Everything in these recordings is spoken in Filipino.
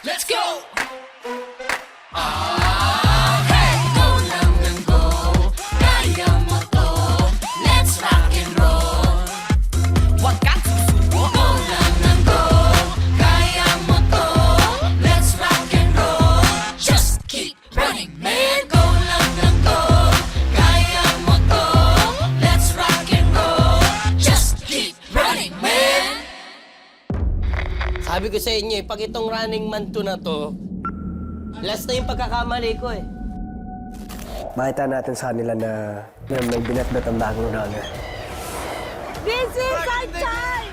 Let's go! Hey! Go lang ng go, kaya mo to. Let's rock and roll. Huwag kang susuko. Go lang ng go, kaya mo to. Let's rock and roll. Just keep running, man. Go lang ng go, kaya mo to. Let's rock and roll. Just keep running, man. Sabi ko sa inyo, pag itong Running Man 2 na to, last na yung pagkakamali ko eh. Makita natin sa kanila na may binatbat ang bagong runner. This is our time!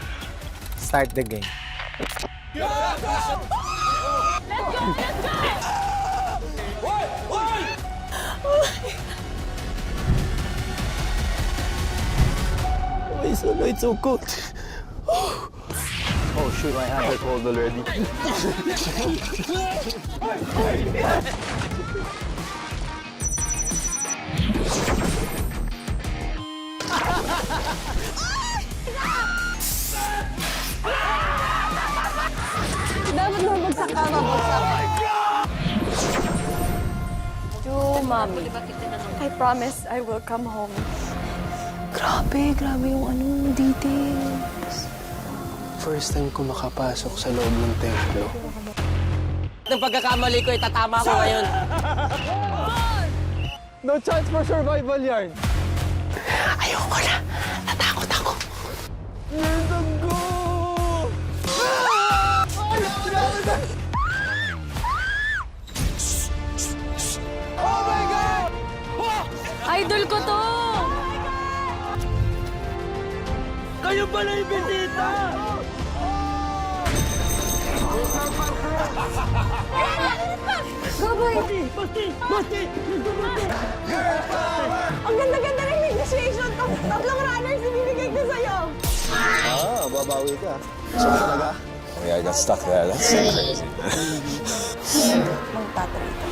Start the game. It's so cold. Oh shoot, my hands are cold already. Dapat mabagsak ka, mabagsak. Mommy. I promise I will come home. Grabe yung details. First time ko makapasok sa loob ng templo. Itong pagkakamali ko, itatama ko ngayon. No chance for survival yarn. Ayoko na. Natakot ako. Let them go! Oh my God! Idol ko to! Kayo pala yung bisita! Gabay! Ang ganda-ganda ng negotiation. Tatlong runners ibibigay ko sa'yo. Ah, babawi ka. So talaga? Oh yeah, I got stuck there. That's so crazy. Magtatrade.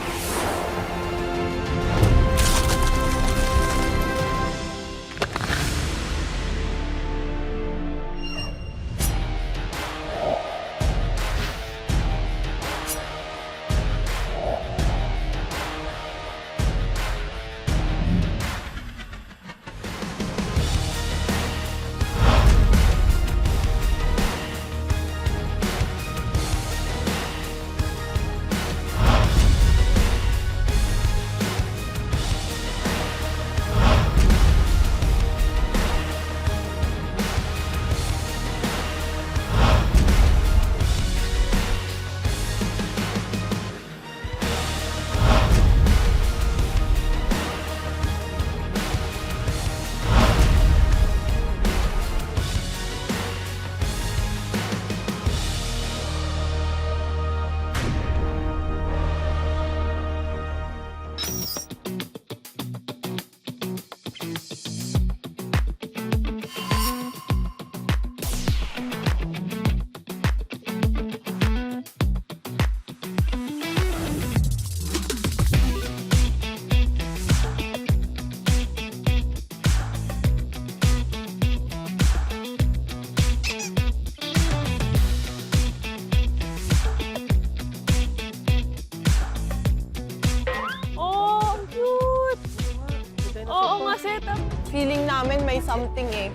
Feeling namin may something eh.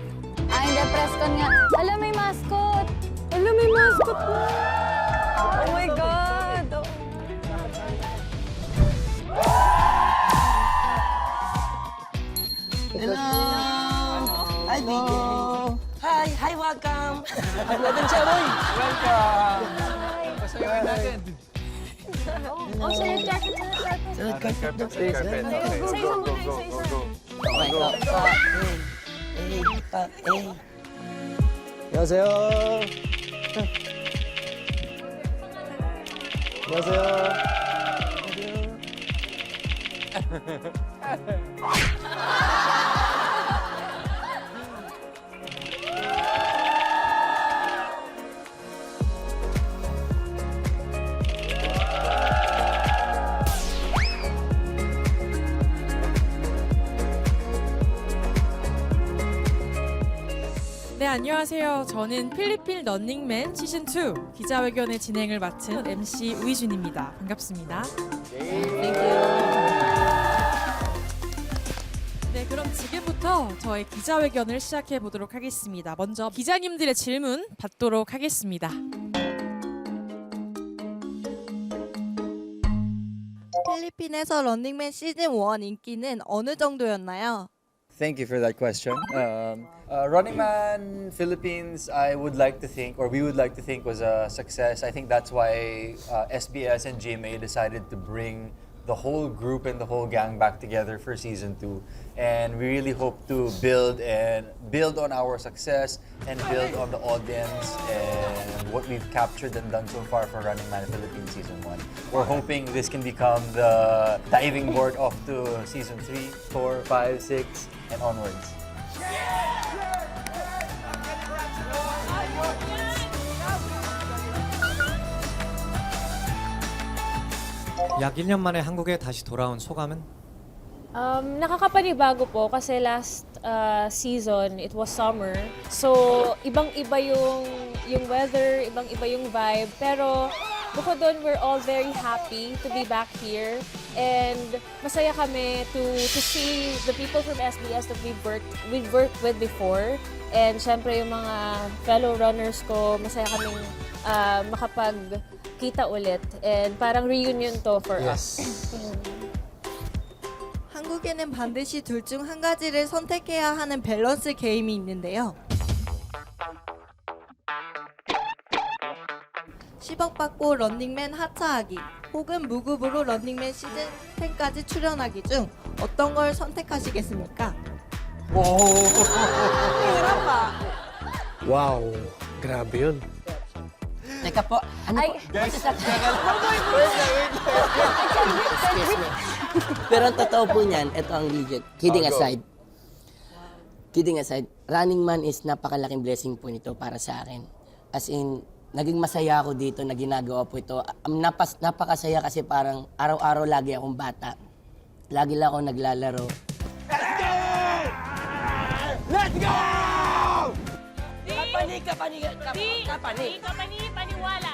Ay, hindi, press con nga. Alam, may mascot. Alam, may mascot na. Oh my God. Oh. Hello! Hi, BJ! Hi, welcome! Welcome siya, boy! Oh, sa yung jacket, sa yung jacket. Isa-isa muna, isa-isa. Okay, 안녕하세요. 안녕하세요. 안녕하세요. 저는 필리핀 런닝맨 시즌2 기자회견의 진행을 맡은 MC 우희준입니다. 반갑습니다. 네, 그럼 지금부터 저의 기자회견을 시작해 보도록 하겠습니다. 먼저 기자님들의 질문 받도록 하겠습니다. 필리핀에서 런닝맨 시즌 1 인기는 어느 정도였나요? Thank you for that question. Running Man Philippines, I would like to think, or we would like to think, was a success. I think that's why SBS and GMA decided to bring the whole group and the whole gang back together for season 2. And we really hope to build on our success and build on the audience and what we've captured and done so far for Running Man Philippines season 1. We're hoping this can become the diving board off to season 3, 4, 5, 6, and onwards. 약 1년 만에 한국에 다시 돌아온 소감은? Nakakapanibago po kasi last season, it was summer. So, ibang-iba yung weather, ibang-iba yung vibe. Pero, bukod doon, we're all very happy to be back here. And masaya kami to see the people from SBS that we've worked with before. And syempre yung mga fellow runners ko, masaya kaming makapagkita ulit. And parang reunion to for us. 한국에는 반드시 둘 중 한 가지를 선택해야 하는 밸런스 게임이 있는데요. 10억 받고 런닝맨 하차하기 혹은 무급으로 런닝맨 시즌 10까지 출연하기 중 어떤 걸 선택하시겠습니까? Wow, grabe yun. Teka po, ano po? Excuse me. Pero ang totoo po niyan, ito ang legit. Kidding aside, Running Man is napakalaking blessing po nito para sa akin. As in, naging masaya ako dito na ginagawa po ito. Napakasaya kasi parang araw-araw lagi akong bata. Lagi lang ako naglalaro. Let's go! Kapani, paniwala.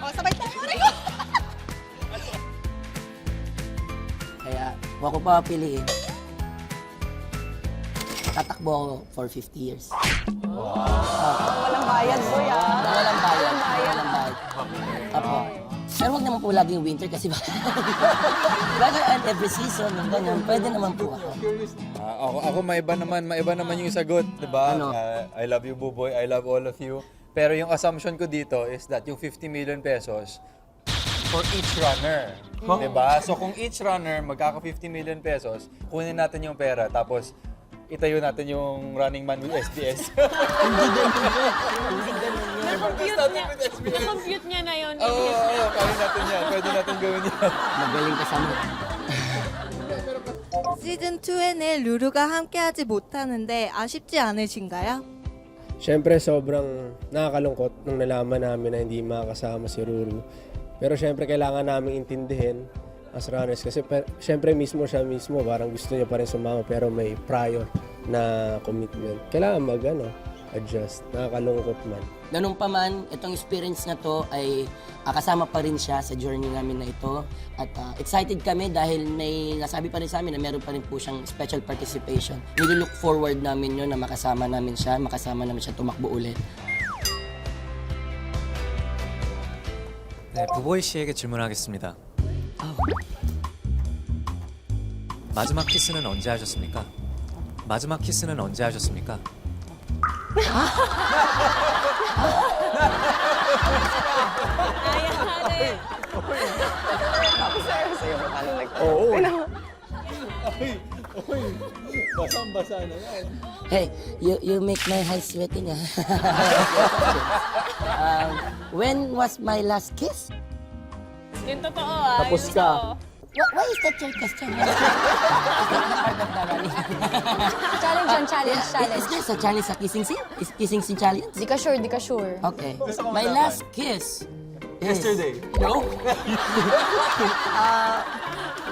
Oh, sabay tayo rin! Kaya, huwag ko pa piliin. Tatakbo ako for 50 years. Walang bayad, boy, ah. Walang bayad. Apo. Pero huwag naman po laging winter kasi rather than every season, ganyan, pwede naman po ako. Ako maiba naman yung sagot, 'di ba? Ano? I love you, Buboy. I love all of you. Pero yung assumption ko dito is that yung 50 million pesos for each runner. 'Di ba? So kung each runner magkaka 50 million pesos, kunin natin yung pera tapos itayo natin yung Running Man with SBS. Na-compute niya na yun. Oo, kaya natin yan. Pwede natin gawin yan. Magaling ka sa mo. 시즌 2에는 루루가 함께하지 못하는데 아쉽지 않으신가요? Siyempre, sobrang nakakalungkot nung nalaman namin na hindi makakasama si Ruru. Pero siyempre, kailangan namin intindihin as runners kasi siyempre mismo parang gusto niya pa rin sumama pero may prior na commitment. Kailangan adjust. Nakakalungkot man. Ganun pa man, itong experience na to ay kasama pa rin siya sa journey namin na ito. At excited kami dahil may nasabi pa rin sa amin na meron pa rin po siyang special participation. Nililook forward namin yun na makasama namin siya tumakbo ulit. 네, 부보이 씨에게 질문하겠습니다. 마지막 키스는 언제 하셨습니까? 마지막 키스는 언제 하셨습니까? Basang-basa na yan. Hey, you make my hands sweaty nga. When was my last kiss? Yung totoo ah. Tapos ka. Why is that your question? Challenge on challenge, Is this a challenge sa kissing scene? Is kissing scene challenge? Di ka sure. Okay. My last kiss is... Yesterday. No.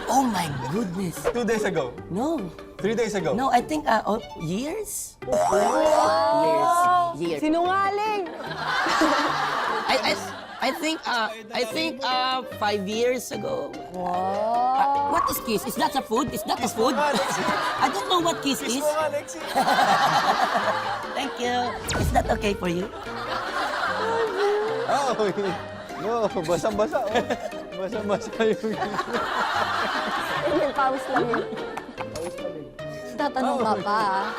Oh my goodness. 2 days ago. No. 3 days ago. No, I think, years? Years. Sinungaling! I think 5 years ago. Wow! What is kiss? Is that a food? Is that a food? I don't know what kiss is. Thank you. Is that okay for you? Oh, no, basang-basa. Oh. Basang-basa yung... Yung pause lang yun. Tatanong ka pa,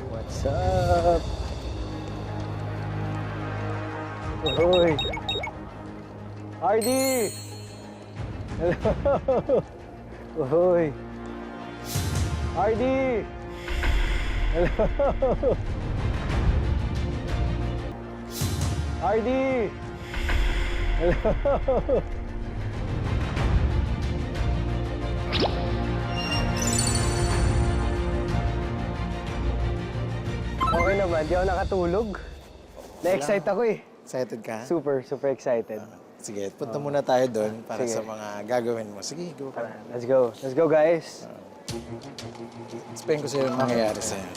What's up? Uy! RD! Hello! Uy! RD! Hello! RD! Hello! Okay naman, di ako nakatulog. Na-excite ako eh. Excited ka? Super excited. Sige, punta muna tayo doon para Sige. sa mga gagawin mo. Sige, go ka. Let's go. Let's go, guys. Explain ko sa'yo ang mangyayari sa'yo.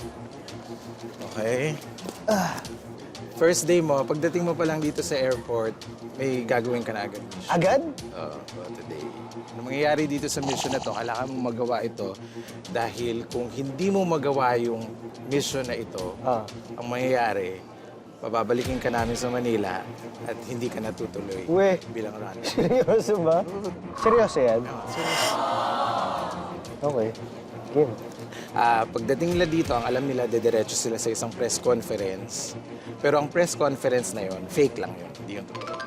Okay? First day mo, pagdating mo pa lang dito sa airport, may gagawin ka na agad. Agad? Oo, today. Ang mangyayari dito sa mission na to, kailangan mo magawa ito dahil kung hindi mo magawa yung mission na ito, ang mangyayari, pababalikin ka namin sa Manila at hindi ka natutuloy Uwe. bilang runner. Seryoso ba? Seryoso yan? Okay. Game. Pagdating nila dito, ang alam nila, dediretso sila sa isang press conference. Pero ang press conference na yon, fake lang yun. Hindi yun totoo.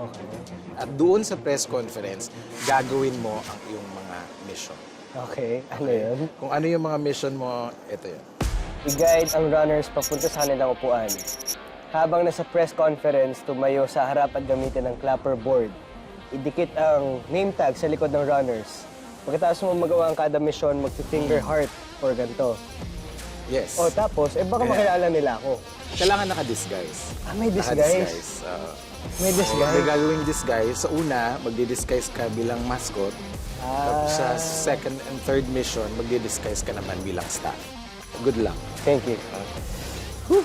Okay. At doon sa press conference, gagawin mo ang iyong mga mission. Okay. Ano yun? Kung ano yung mga mission mo, ito yun. I-guide ang runners papunta sa kanilang upuan. Habang nasa press conference, tumayo sa harap at gamitin ang clapper board. Idikit ang name tag sa likod ng runners. Pagkatapos mo magawa ang kada mission, mag-finger heart or ganito. Yes. O tapos, baka makilala nila ako. Kailangan naka-disguise. May disguise? Naka-disguise. May disguise? May gagawing disguise. Sa una, magdi-disguise ka bilang mascot. Tapos sa second and third mission, magdi-disguise ka naman bilang staff. Good luck. Thank you. Whew.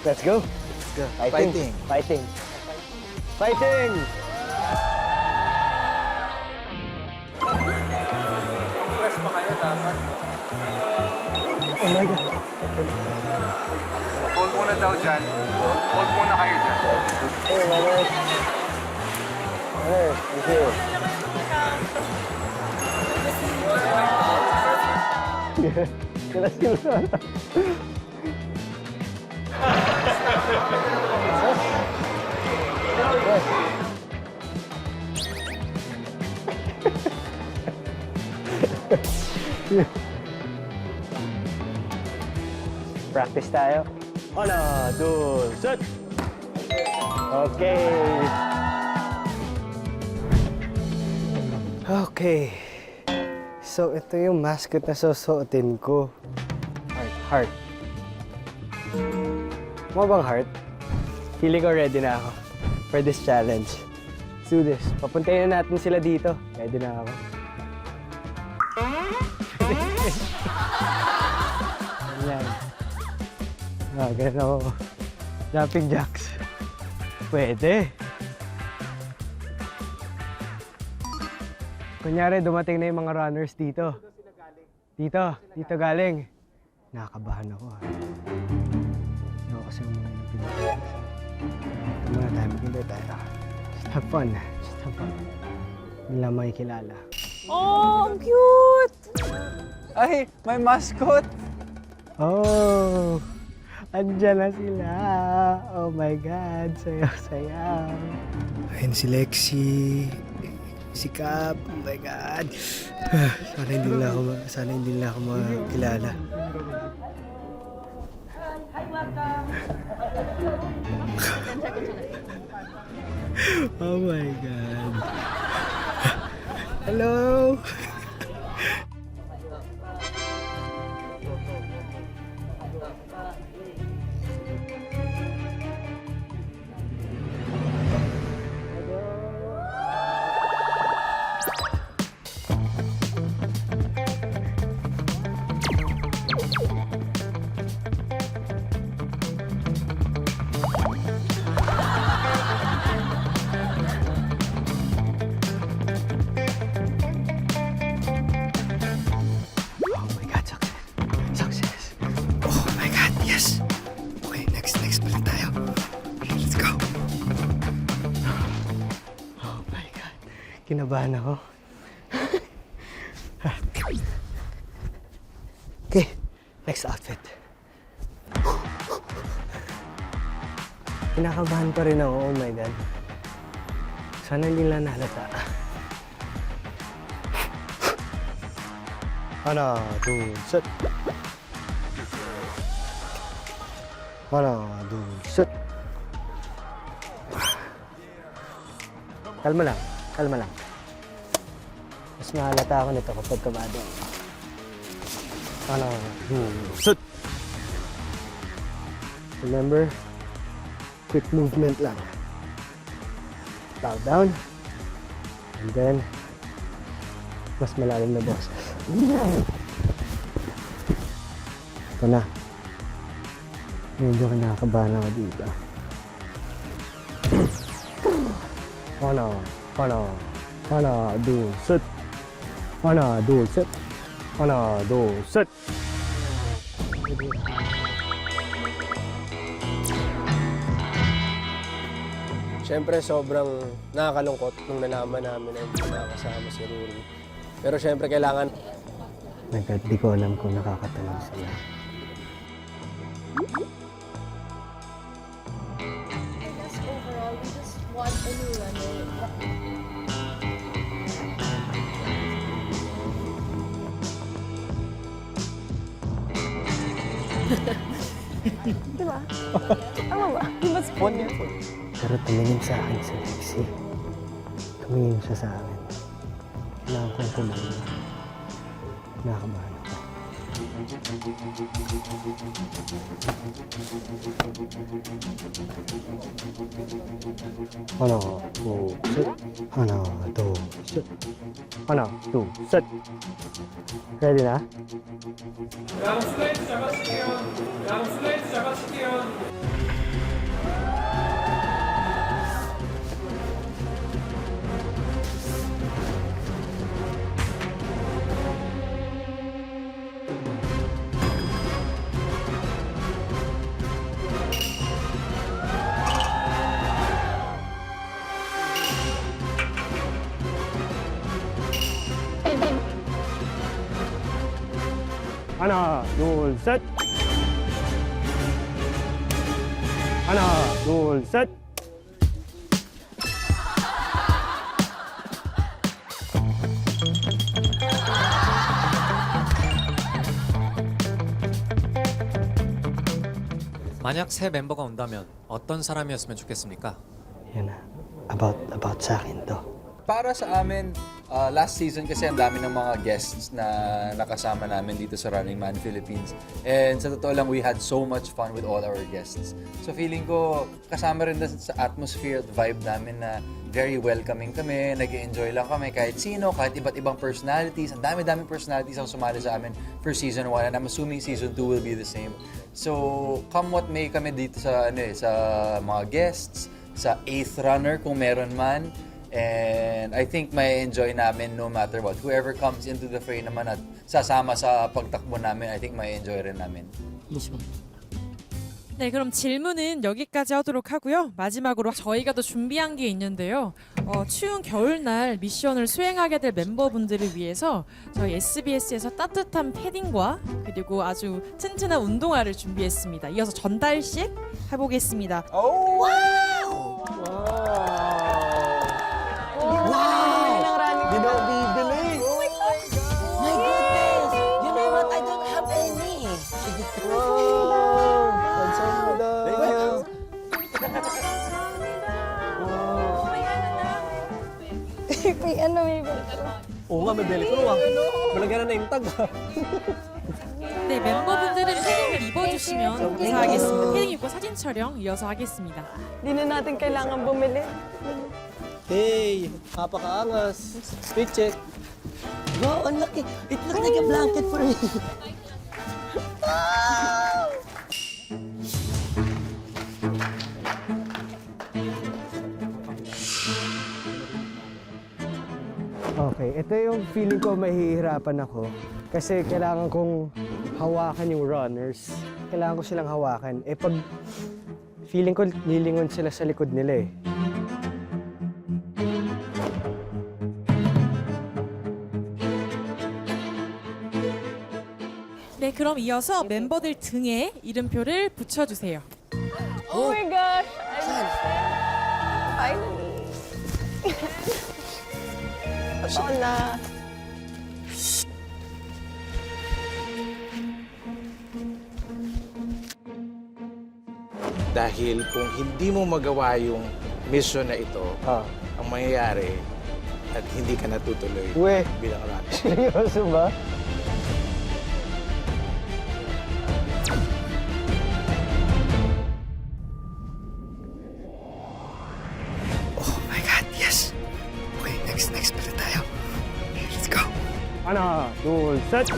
Let's go. Let's go. Fighting. Fighting. Fighting! Oh my God. Hold muna daw dyan. Hold muna kayo dyan. Hey, runners. Runners, thank you. Sila sila. Practice tayo. 1, 2, set! Okay. Okay. So, ito yung mascot na susuotin ko. Heart. Mo bang heart? Feeling ko ready na ako for this challenge. Let's do this. Papuntayin na natin sila dito. Ready na ako. Ayan. Ganun ako. Jumping jacks. Pwede. Kunyari, dumating na yung mga runners dito. Dito galing. Nakakabahan ako. Hindi ako kasi umuna ng Pilipinas. Ito muna tayo, maghintay tayo. Just have fun. Just have fun. Hindi lang makikilala. Oh, ang cute! Ay, may mascot! Oh, andyan na sila. Oh my God, sayaw-sayaw. Ayun si Lexi, si Cap, oh my God. Sana hindi nila ako makilala. Oh my God. Hello. Oh my God, success. Oh my God, yes. Okay, next balik tayo. Okay, let's go. Oh my God, kinabahan ako. Okay, next outfit. Kinakabahan pa rin ako, oh my God. Sana hindi lang nahalata. 하나, 둘, 셋. 하나, 둘, 셋. Kalma lang, kalma lang. Mas mahalata ako nito kapag kabado. Ha나, 둘, 셋. Remember, quick movement lang. Bow down. And then, mas malalim na boses. Ito na. Medyo kinakabahan ako dito. 하나, 둘, 셋. 하나, 둘, 셋. 하나, 둘, 셋. Siyempre, sobrang nakakalungkot nung nalaman namin na hindi nakakasama si Ruri. Pero siyempre, kailangan... Di ko alam kung nakakatawa sila. Overall, we just want a new runner. Diba? Tama ba? Mas Wonderful. Pero tumingin sa akin si Lexi. Tumingin siya sa akin. Kailangan kong kumain. Nakakabahan ako. 하나, 둘, 셋. 하나, 둘, 셋. 하나, 둘, 셋. Ready na? 하나, 둘, 셋. 하나, 둘, 셋. 만약 새 멤버가 온다면 어떤 사람이었으면 좋겠습니까? Yan na. About sa akin to. Para sa amin, last season kasi ang dami ng mga guests na nakasama namin dito sa Running Man Philippines. And sa totoo lang, we had so much fun with all our guests. So feeling ko, kasama rin sa atmosphere at vibe namin na very welcoming kami, nag-enjoy lang kami kahit sino, kahit iba't ibang personalities. Ang dami-daming personalities ang sumali sa amin for season 1 and I'm assuming season 2 will be the same. So, come what may kami dito sa sa mga guests, sa 8th runner kung meron man. And I think may enjoy namin no matter what. Whoever comes into the fray naman at sasama sa pagtakbo namin, I think may enjoy rin namin. Mismo. 네, 그럼 질문은 여기까지 하도록 하고요. 마지막으로 저희가 또 준비한 게 있는데요. 추운 겨울날 미션을 수행하게 될 멤버분들을 위해서 저희 SBS에서 따뜻한 패딩과 그리고 아주 튼튼한 운동화를 준비했습니다. 이어서 전달식 해보겠습니다. Di na ako bibili. My goodness! You know what? I don't have any. Wow! Kamsahamnida. Thank you. May ano, may Oo nga, may velcro ah. Malagyan na yung tag ah. 네, 멤버분들은 패딩을 입어주시면 감사하겠습니다. 패딩 입고 사진 촬영 이어서 하겠습니다. Di na natin kailangan bumili. Hey, napakaangas. Fit check. Wow, ang laki. It looks like a blanket for me. Okay, ito yung feeling ko mahihirapan ako. Kasi kailangan kong hawakan yung runners. Kailangan ko silang hawakan. Eh pag feeling ko lilingon sila sa likod nila eh. 네, 그럼 이어서 멤버들 등에 이름표를 붙여주세요. Oh my gosh! Finally! Totoo na. Dahil kung hindi mo magawa yung mission na ito, ang mangyayari at hindi ka natutuloy Uwe, bilang runner. seryoso ba? Oh my God, yes. Okay, next pala tayo. Let's go. Ha나, 둘, 셋!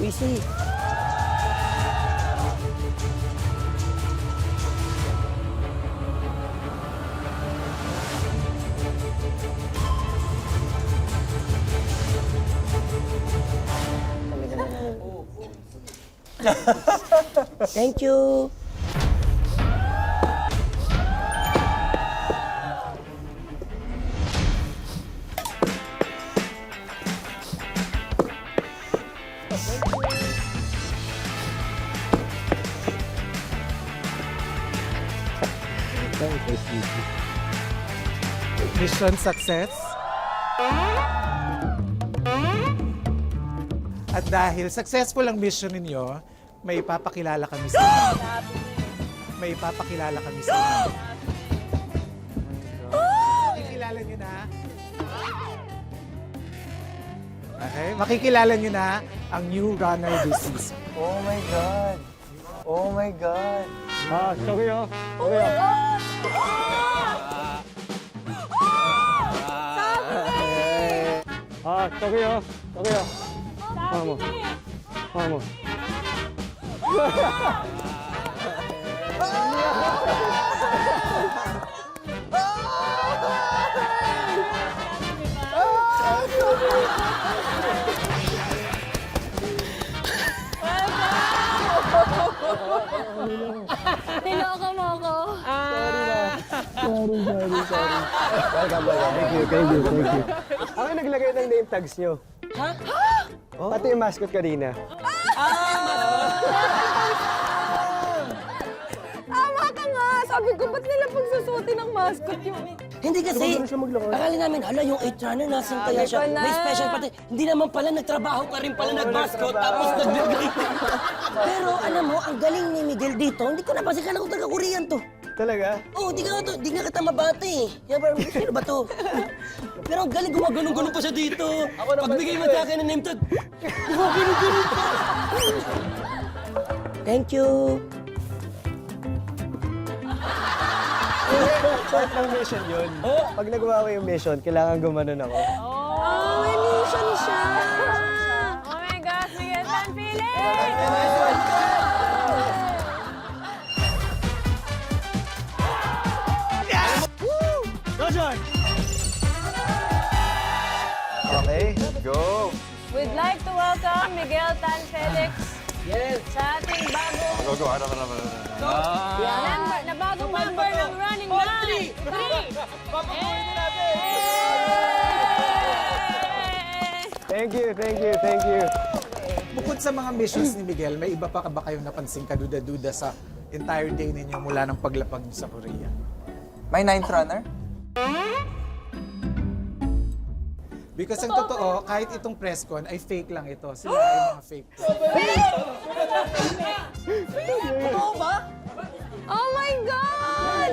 Easy. Thank you. Mission success. At dahil successful ang mission ninyo, may ipapakilala kami sa inyo. May ipapakilala kami sa inyo. Makikilala nyo na. Okay, makikilala nyo na ang new runner this season. Oh my God. Oh my God. 아, 저기요. 저기요. 아, 저기요. 저기요. 어머. 어머. Niloko mo ako. Thank you. Ako yung naglagay ng name tags nyo. Ha? Pati yung mascot kanina. Tama ka nga! Sabi ko, ba't nila pagsusutin ng mascot yung Hindi kasi, Ganun siya maglakad. akala namin, hala, yung 8 runner, nasan kaya siya? ko na. May special party. Hindi naman pala, nagtrabaho ka rin pala, nag-mascot, tapos nagbigay. Pero alam mo, ang galing ni Miguel dito, hindi ko napansin, kala ko taga-Korean to. Talaga? Oh, di nga kita mabate eh. Yan parang, sino ba to? Pero ang galing, gumagano'n-ganon pa siya dito. Pagbigay mo sa akin ng name tag, gumagano'n-ganon pa. Thank you. Part ng mission yun. Pag nagawa ko yung mission, kailangan gumanon ako. Oh, may mission siya. Oh my gosh, Miguel Tan Philip! Okay? Go! We'd like to welcome Miguel Tan Felix sa ating bagong Go. Ano? member, na bagong member ng Running Man. 3! Thank you. Bukod sa mga missions ni Miguel, may iba pa ba kayong napansing kaduda-duda sa entire day ninyo mula ng paglapag niyo sa Korea? My 9th runner? Because ang totoo, kahit itong press con ay fake lang ito. Sila ay mga fake. Oh my God!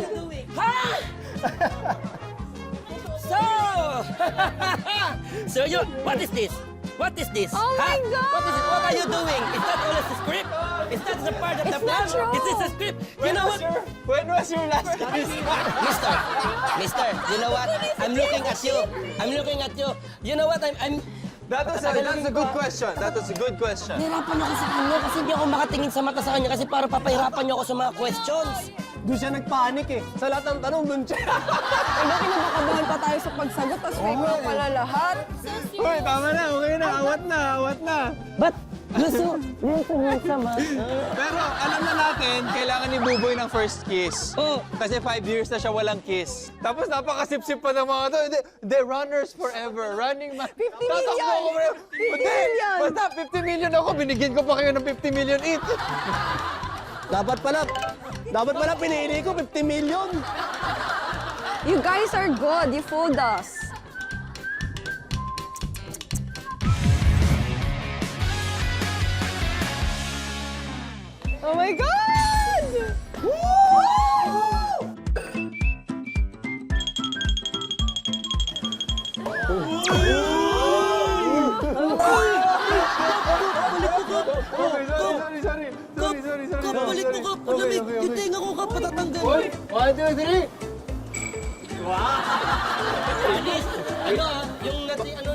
So you, what is this? What is this? Oh my God! What is it? What are you doing? Is that all a script? Is that the part of the It's plan? not true. Is this a script? You know what? When was your last Mister, you know what? I'm looking at you. I'm looking at you. You know what? I'm That was a good question. That was a good question. Nahirapan ako sa kanya kasi hindi ako makatingin sa mata sa kanya kasi para papahirapan niyo ako sa mga questions. Doon siya nagpanik eh. Sa lahat ng tanong, doon siya. Ano, kinabakabahan pa tayo sa pagsagot, tapos fake na pala lahat. Uy, tama na. Okay na. Awat na. But, gusto sama. Pero alam na natin, kailangan ni Buboy ng first kiss. Oh. Kasi 5 years na siya walang kiss. Tapos napakasip-sip pa ng mga to. They're runners forever. Running man. 50 million! 50 million! Basta 50 million ako. Binigyan ko pa kayo ng 50 million each. Dapat pala pinili ko 50 million. You guys are good. You fooled us. Oh my God! Sorry. Kapalit mo ka, palamig. Yung tenga ko ka, patatanggal. 1, 2, 3. Anis, ano ah, yung nati, ano,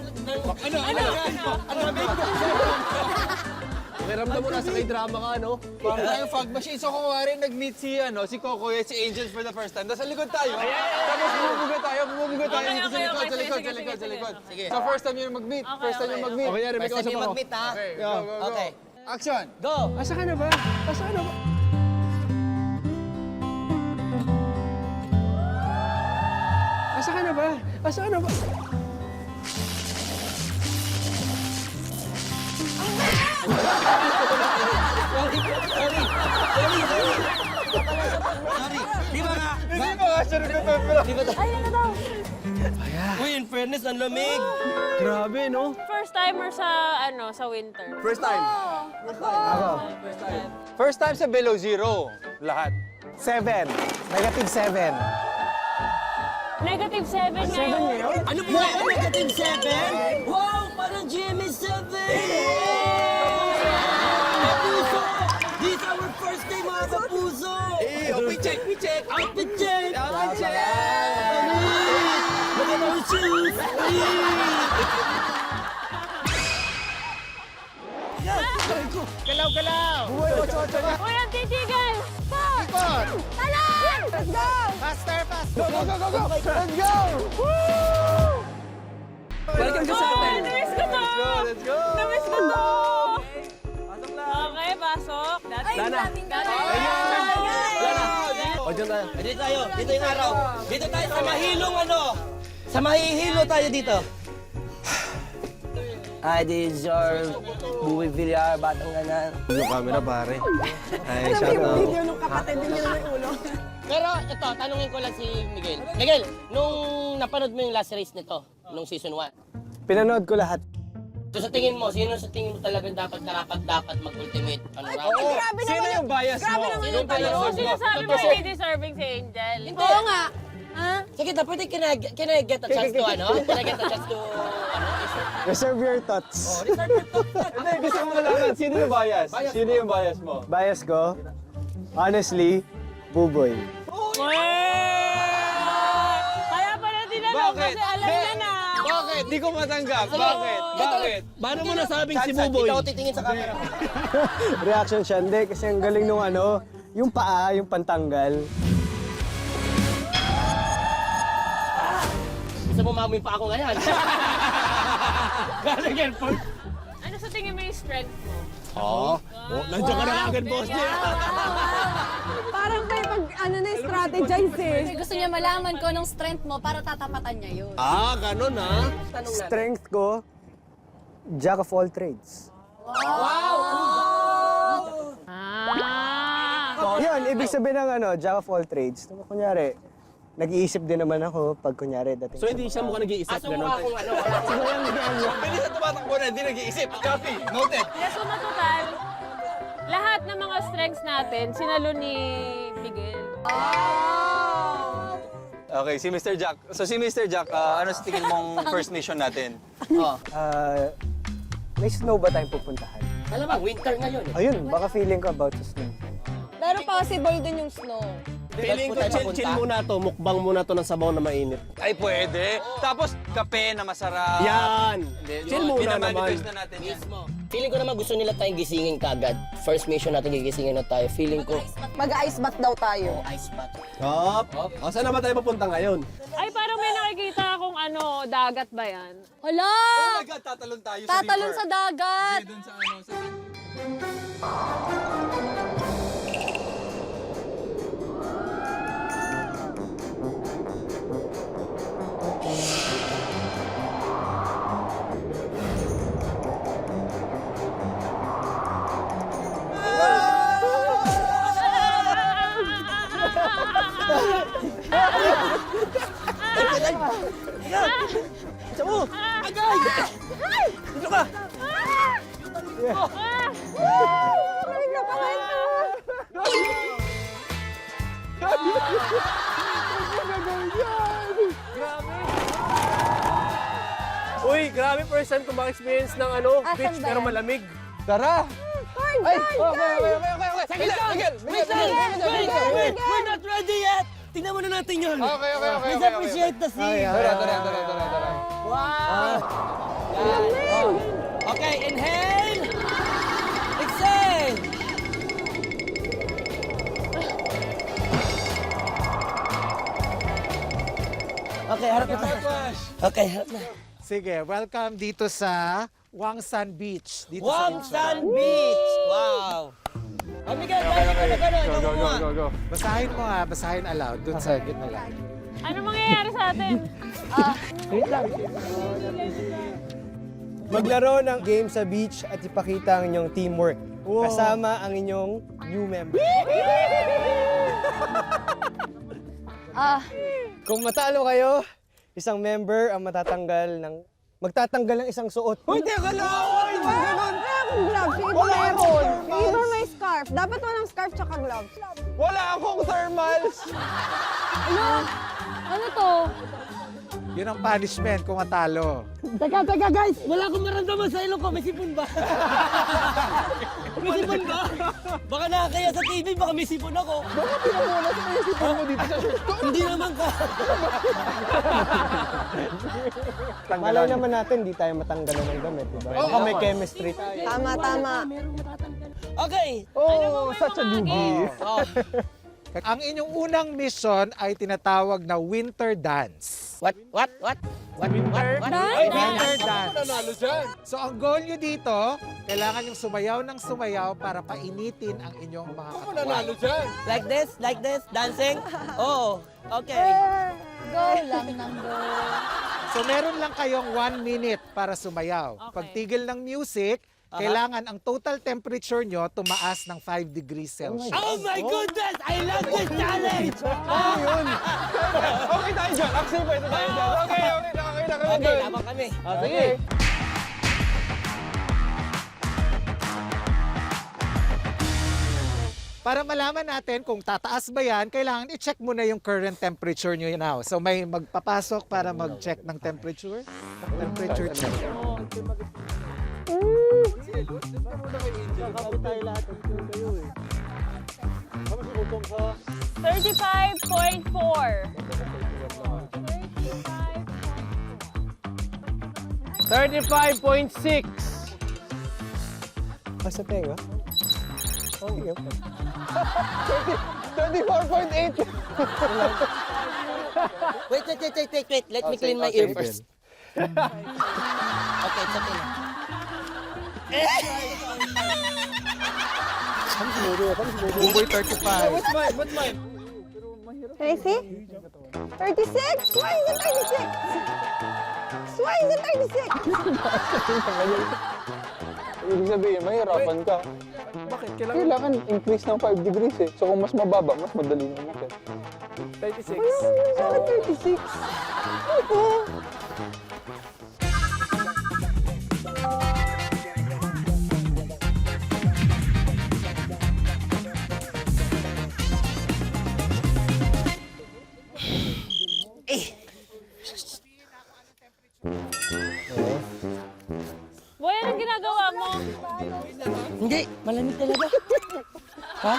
Pakiramdam mo nasa kay drama ka, no? Parang tayong fog machine. So kung wari nag-meet si Coco at si Angels for the first time, tapos sa likod tayo. Tapos bumubuga tayo dito sa likod. Sige. So first time yun mag-meet. First time yun mag-meet. Okay, may First kausap time yung ako. mag-meet ha. Okay, go. Okay. Action! Go! Asa ka na ba? Sorry, di ba nga? Hindi ba nga siya nagtutunan? Ayun na daw. Uy, in fairness, ang lamig. Grabe, no? First timer sa sa winter. First time. First time sa below zero. Lahat. 7. Negative 7. Negative 7 ngayon. Ano po ba? Negative 7? Wow, parang GMA 7! Kapuso! This is our first day, mga kapuso! We check. Outfit check! Look at our shoes! Uy, ang titigan! Stop! Talan! Let's go! Go! Let's go! Welcome to Oh, Saturn! namiss ko to! Let's go! Namiss ko to! Okay, pasok. Lana. O, dyan tayo. Dito tayo, dito yung araw. Dito tayo sa mahilong Sa mahihilo tayo dito. This is your movie Villar, Batang Ganan. Yung camera, pare. Ay, Alam mo shout yung out. video nung kapatid din nila may ulo. Pero ito, tanungin ko lang si Miguel. Miguel, nung napanood mo yung last race nito, nung season 1, Pinanood ko lahat. so sa tingin mo, sino sa tingin mo talagang dapat mag-ultimate round? Grabe Sino naman yung bias mo? Grabe naman Sino yung yung bias tanong. mo? Sinasabi mo hindi deserving si Angel. Hindi. Oo nga. Ha? Sige, pwede can I get a chance to ano? Can I get a chance to ano? Reserve your thoughts. Hindi, gusto mo malaman, sino yung bias? Sino yung bias mo? Bias ko, honestly, Buboy. Kaya pala tinanong Bakit? kasi alam niya na. Bakit? Di ko matanggap. Bakit? Bakit? Paano mo nasabing si Buboy? Ikaw titingin sa camera. Reaction siya, hindi. Kasi ang galing nung ano, yung paa, yung pantanggal. Gusto mo mamoy pa ako ngayon? Gano'n yan, Paul? Ano sa tingin mo yung strength mo? Nandiyan ka na agad, boss niya. Parang kayo pag ano na strategize eh. Gusto niya malaman ko anong strength mo para tatapatan niya yun. Gano'n ha? Tanong natin. Strength ko, jack of all trades. Yun, ibig sabihin ng ano, jack of all trades. Kunyari, nag-iisip din naman ako pag kunyari dating So hindi siya mukhang nag-iisip, gano'n? Mukha ano. Bilis na tumatakbo na, hindi nag-iisip. Copy, noted. Yes, so matotal, lahat ng mga strengths natin, sinalo ni Miguel. Okay, si Mr. Jack. So si Mr. Jack, ano sa tingin mong first mission natin? May snow ba tayong pupuntahan? Alam mo, winter ngayon eh. Ayun, baka feeling ko about sa snow. Pero possible din yung snow. Feeling ko chill muna to, mukbang muna to ng sabaw na mainit. Ay, pwede. Tapos, kape na masarap. Yan! Chill muna naman. Binamanifest na natin yan. Mismo. Feeling ko naman gusto nila tayong gisingin kagad. First mission natin gigisingin na tayo. Feeling ko, Mag-ice bath daw tayo. ice bath. Hop! O, saan naman tayo papunta ngayon? Ay, parang may nakikita akong ano, dagat ba yan? Hala! Oh my God, tatalon tayo sa Tatalon river. sa dagat! Dun sa ano, sa... Uy, grabe first time ko ma-experience ng ano, beach pero malamig. Tara! Ay! Okay. Sige lang, Miguel! We're not ready yet! Tingnan muna natin yun. Okay. Let's appreciate the sea. Tara. Wow! Yan. Okay, inhale! Exhale! Okay, harap na tayo. Okay, harap na. Sige, welcome dito sa Wangsan Beach. Dito Wangsan Beach! Wow! Oh, Miguel, dahil ka na gano'n. Go. Basahin aloud. Doon sa gitna lang. Ano mangyayari sa atin? Maglaro ng game sa beach at ipakita ang inyong teamwork. Kasama ang inyong new member. Kung matalo kayo, isang member ang magtatanggal ng isang suot. Uy, teka lang! Wala akong gloves. Yung iba meron. Yung iba may scarf. Dapat walang scarf tsaka gloves. Wala akong thermals! Ano to? Yun ang punishment kung matalo. Teka guys! Wala akong maramdaman sa ilong ko. May sipon ba? May sipon ba? Baka nakakaya sa TV, baka may sipon ako. Baka pinamuna sa may sipon mo dito sa shirt ko. Hindi naman ka. Malay naman natin, di tayo matanggalan ng damit, diba? Baka may chemistry tayo. Tama. Okay. Oh, such a newbie. Oh. Ang inyong unang mission ay tinatawag na winter dance. What? Winter Ako dance. nanalo dyan. So ang goal nyo dito, kailangan yung sumayaw ng sumayaw para painitin ang inyong mga Ako katawan. nanalo dyan. Like this, dancing? Oh, okay. Go lang ng go. So meron lang kayong 1 minute para sumayaw. Okay. Pagtigil ng music, kailangan ang total temperature nyo tumaas ng 5 degrees Celsius. Oh my goodness! I love this challenge! Okay tayo dyan. Actually, pwede tayo dyan. Okay na kami Okay, dun. tama kami. Sige. Para malaman natin kung tataas ba yan, kailangan i-check muna yung current temperature nyo now. So may magpapasok para mag-check ng temperature. Temperature check. 35.4. 35.6. Basta tenga. Oh, sige. 24.8. Wait. Let me clean my ear first. Okay, it's okay na. Buboy 35. What's mine? Can I see? 36? Why is it 36? Why is it 36? Ibig sabihin, mahirapan ka. Bakit? Kailangan increase ng 5 degrees eh. So kung mas mababa, mas madali na natin. 36. Bakit 36? Ito. Boy, anong ginagawa mo? Hindi, malamig talaga. Ha?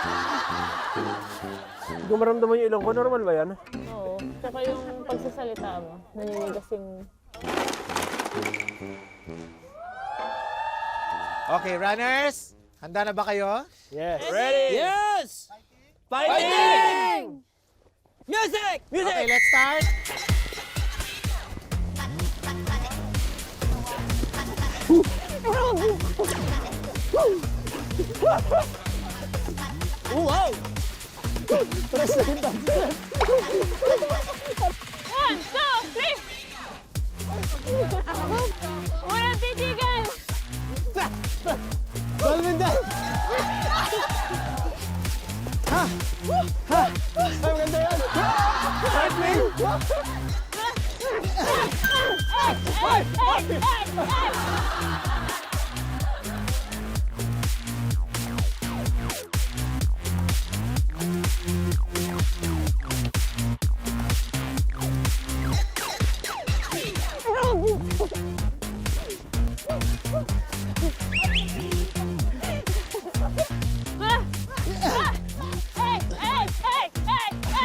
Hindi ko maramdaman yung ilong ko. Normal ba yan? Oo. Tsaka yung pagsasalita mo, naninigasing... Okay, runners. Handa na ba kayo? Yes. Yes! Fighting! Music! Okay, let's start. Wow! 1, 2, 3! Walang titigan!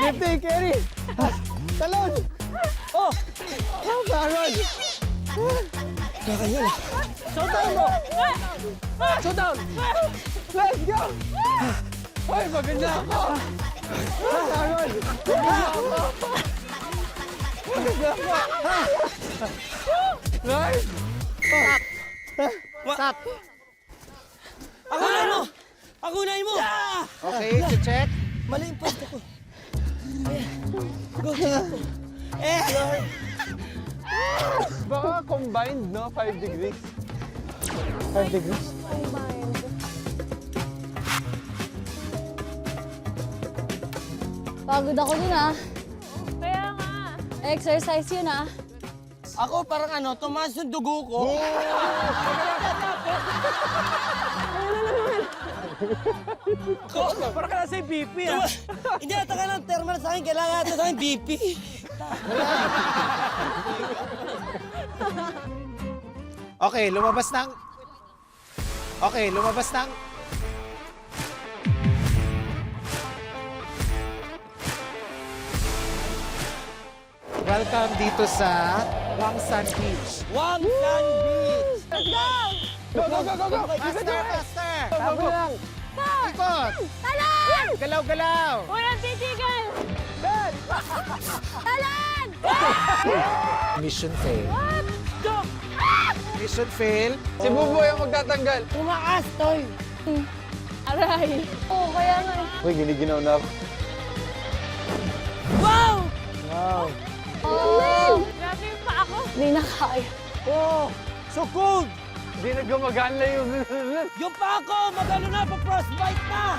Lifting, carry. Talon. Oh. Baron. Kakayan. Showdown mo. Showdown. Let's go. Hoy, maganda ako. Baron. Maganda ako. Nice. Stop. Akunan mo! Akunan mo! Okay, check. Mali yung pwesto ko. Baka combined, no? 5 degrees. 5 degrees? Pagod ako dun ah. Kaya nga. Exercise yun ah. Ako parang ano, tumaas yung dugo ko. Parang ka nasa BP, ah. Hindi, ito ka ng thermal sa akin. Kailangan ito sa akin, BP. Okay, lumabas ng... Okay, lumabas ng... Welcome dito sa Wangsan Beach. Wangsan Beach! Let's go! Go, go, go, go, go. Faster, faster! Tabo lang. Ikot! Talon! Galaw-galaw! Walang titigan! Talon! Mission fail. Go! Mission fail. Si Buboy ang magtatanggal. Tumaas, Toy! Aray! Oo, kaya nga. Uy, giniginaw na ako. Wow! Oh! Grabe yung pa ako. Hindi na kaya. Oh, so cold. Hindi na gumagana yung... Yung pa ako, magano na, pa-frostbite na!